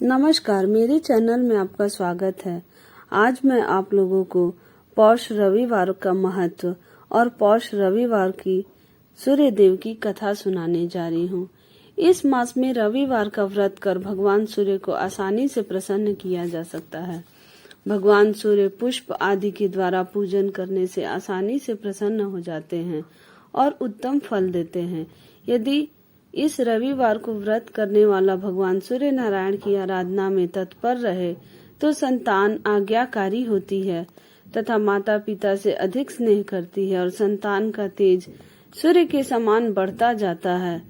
नमस्कार, मेरे चैनल में आपका स्वागत है। आज मैं आप लोगों को पौष रविवार का महत्व और पौष रविवार की सूर्य देव की कथा सुनाने जा रही हूँ। इस मास में रविवार का व्रत कर भगवान सूर्य को आसानी से प्रसन्न किया जा सकता है। भगवान सूर्य पुष्प आदि के द्वारा पूजन करने से आसानी से प्रसन्न हो जाते हैं और उत्तम फल देते हैं। यदि इस रविवार को व्रत करने वाला भगवान सूर्य नारायण की आराधना में तत्पर रहे तो संतान आज्ञाकारी होती है तथा माता पिता से अधिक स्नेह करती है और संतान का तेज सूर्य के समान बढ़ता जाता है।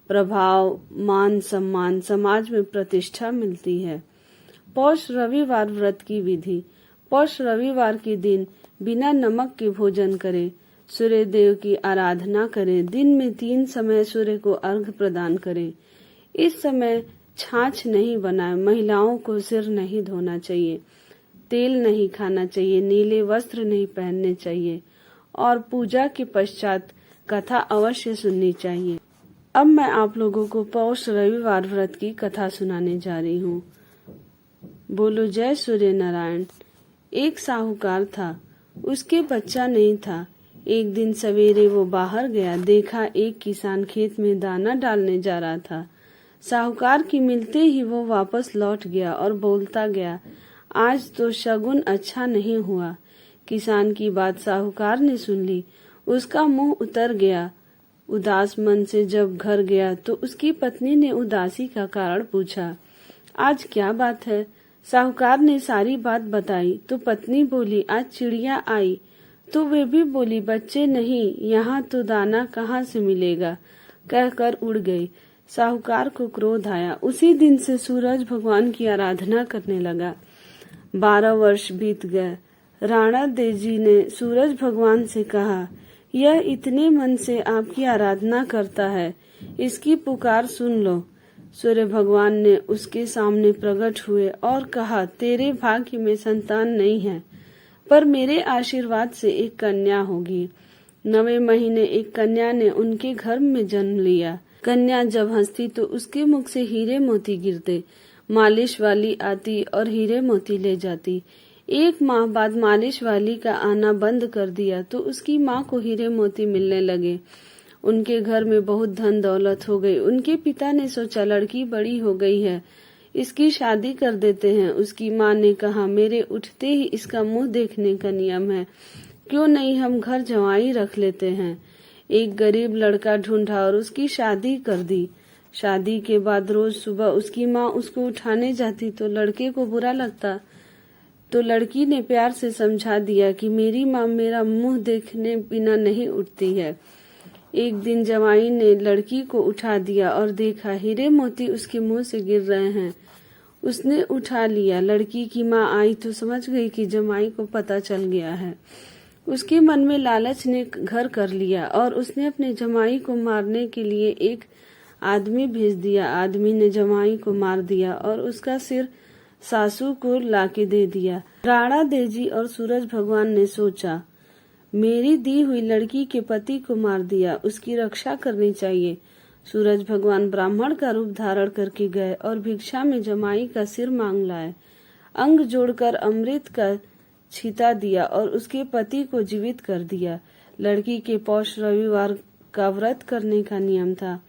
प्रभाव, मान सम्मान, समाज में प्रतिष्ठा मिलती है। पौष रविवार व्रत की विधि। पौष रविवार के दिन बिना नमक के भोजन करें। सूर्य देव की आराधना करें। दिन में 3 समय सूर्य को अर्घ्य प्रदान करें। इस समय छाछ नहीं बनाएं। महिलाओं को सिर नहीं धोना चाहिए, तेल नहीं खाना चाहिए, नीले वस्त्र नहीं पहनने चाहिए और पूजा के पश्चात कथा अवश्य सुननी चाहिए। अब मैं आप लोगों को पौष रविवार व्रत की कथा सुनाने जा रही हूँ। बोलो जय सूर्य नारायण। एक साहूकार था, उसके बच्चा नहीं था। एक दिन सवेरे वो बाहर गया, देखा एक किसान खेत में दाना डालने जा रहा था। साहूकार की मिलते ही वो वापस लौट गया और बोलता गया, आज तो शगुन अच्छा नहीं हुआ। किसान की बात साहूकार ने सुन ली, उसका मुंह उतर गया। उदास मन से जब घर गया तो उसकी पत्नी ने उदासी का कारण पूछा, आज क्या बात है? साहूकार ने सारी बात बताई तो पत्नी बोली, आज चिड़िया आई तो वे भी बोली, बच्चे नहीं, यहाँ तो दाना कहाँ से मिलेगा, कहकर उड़ गई। साहूकार को क्रोध आया। उसी दिन से सूरज भगवान की आराधना करने लगा। 12 वर्ष बीत गए। राणा देजी ने सूरज भगवान से कहा, यह इतने मन से आपकी आराधना करता है, इसकी पुकार सुन लो। सूर्य भगवान ने उसके सामने प्रकट हुए और कहा, तेरे भाग्य में संतान नहीं है, पर मेरे आशीर्वाद से एक कन्या होगी। 9वें महीने एक कन्या ने उनके घर में जन्म लिया। कन्या जब हंसती तो उसके मुख से हीरे मोती गिरते। मालिश वाली आती और हीरे मोती ले जाती। 1 माह बाद मालिश वाली का आना बंद कर दिया तो उसकी माँ को हीरे मोती मिलने लगे। उनके घर में बहुत धन दौलत हो गई। उनके पिता ने सोचा, लड़की बड़ी हो गई है, इसकी शादी कर देते हैं। उसकी माँ ने कहा, मेरे उठते ही इसका मुंह देखने का नियम है, क्यों नहीं हम घर जवाई रख लेते हैं। एक गरीब लड़का ढूंढा और उसकी शादी कर दी। शादी के बाद रोज सुबह उसकी माँ उसको उठाने जाती तो लड़के को बुरा लगता, तो लड़की ने प्यार से समझा दिया कि मेरी माँ मेरा मुंह देखने बिना नहीं उठती है। एक दिन जवाई ने लड़की को उठा दिया और देखा हीरे मोती उसके मुंह से गिर रहे हैं। उसने उठा लिया। लड़की की माँ आई तो समझ गई कि जमाई को पता चल गया है। उसके मन में लालच ने घर कर लिया और उसने अपने जमाई को मारने के लिए एक आदमी भेज दिया। आदमी ने जमाई को मार दिया और उसका सिर सासू को लाके दे दिया। राणा देजी और सूरज भगवान ने सोचा, मेरी दी हुई लड़की के पति को मार दिया, उसकी रक्षा करनी चाहिए। सूरज भगवान ब्राह्मण का रूप धारण करके गए और भिक्षा में जमाई का सिर मांग लाए। अंग जोड़कर अमृत का छीता दिया और उसके पति को जीवित कर दिया। लड़की के पौष रविवार का व्रत करने का नियम था।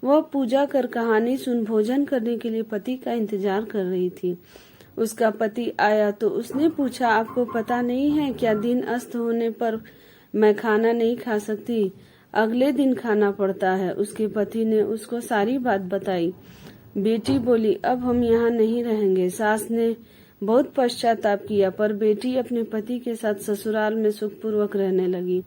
वह पूजा कर कहानी सुन भोजन करने के लिए पति का इंतजार कर रही थी। उसका पति आया तो उसने पूछा, आपको पता नहीं है क्या दिन अस्त होने पर मैं खाना नहीं खा सकती, अगले दिन खाना पड़ता है। उसके पति ने उसको सारी बात बताई। बेटी बोली, अब हम यहाँ नहीं रहेंगे। सास ने बहुत पश्चाताप किया, पर बेटी अपने पति के साथ ससुराल में सुखपूर्वक रहने लगी।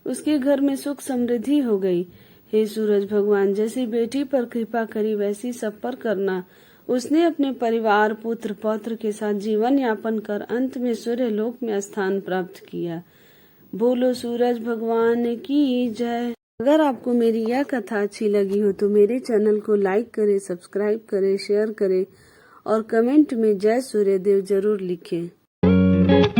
उसके घर में सुख समृद्धि हो गई। हे सूरज भगवान, जैसी बेटी पर कृपा करी वैसी सब पर करना। उसने अपने परिवार, पुत्र पौत्र के साथ जीवन यापन कर अंत में सूर्य लोक में स्थान प्राप्त किया। बोलो सूरज भगवान की जय। अगर आपको मेरी यह कथा अच्छी लगी हो तो मेरे चैनल को लाइक करें, सब्सक्राइब करें, शेयर करें और कमेंट में जय सूर्यदेव जरूर लिखें।